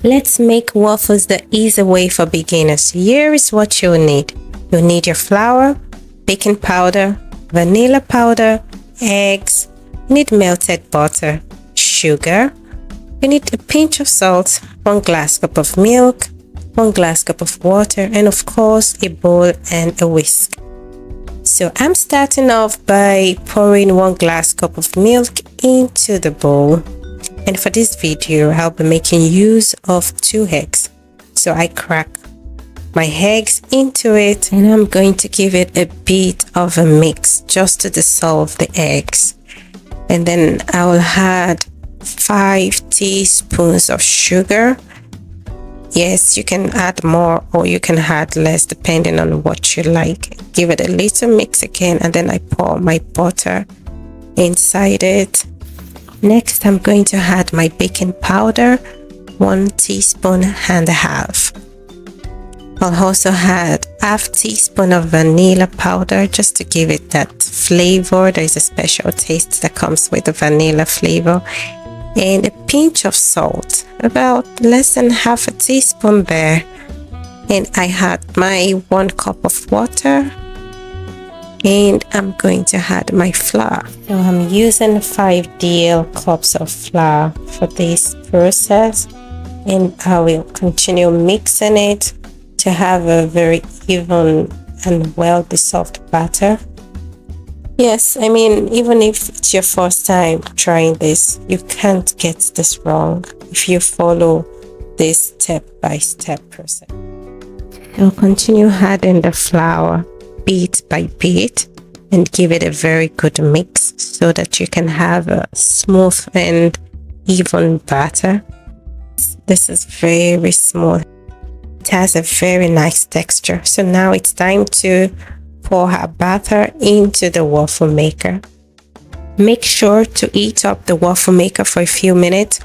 Let's make waffles the easy way for beginners. Here is what you'll need. You'll need your flour, baking powder, vanilla powder, eggs, you need melted butter, sugar, you need a pinch of salt, 1 glass cup of milk, 1 glass cup of water, and of course a bowl and a whisk. So I'm starting off by pouring 1 glass cup of milk into the bowl. And for this video, I'll be making use of 2 eggs. So I crack my eggs into it and I'm going to give it a bit of a mix just to dissolve the eggs. And then I will add 5 teaspoons of sugar. Yes, you can add more or you can add less depending on what you like. Give it a little mix again and then I pour my butter inside it. Next, I'm going to add my baking powder, 1 teaspoon and a half. I'll also add half teaspoon of vanilla powder just to give it that flavor. There's a special taste that comes with the vanilla flavor. And a pinch of salt, about less than half a teaspoon there. And I add my 1 cup of water. And I'm going to add my flour. So I'm using 5 DL cups of flour for this process, and I will continue mixing it to have a very even and well dissolved batter. Yes, I mean, even if it's your first time trying this, you can't get this wrong if you follow this step-by-step process. I'll continue adding the flour bit by bit and give it a very good mix so that you can have a smooth and even batter. This is very smooth. It has a very nice texture. So now it's time to pour our batter into the waffle maker. Make sure to heat up the waffle maker for a few minutes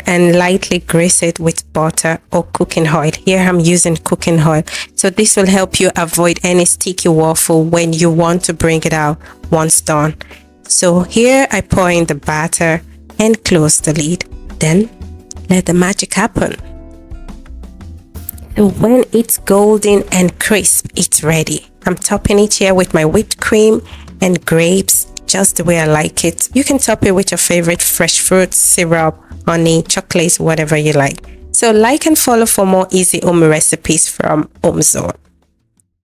and lightly grease it with butter or cooking oil. Here I'm using cooking oil. So this will help you avoid any sticky waffle when you want to bring it out once done. So here I pour in the batter and close the lid. Then let the magic happen. So when it's golden and crisp, it's ready. I'm topping it here with my whipped cream and grapes, just the way I like it. You can top it with your favorite fresh fruit, syrup, honey, chocolate, whatever you like. So like and follow for more easy home recipes from HomeZone.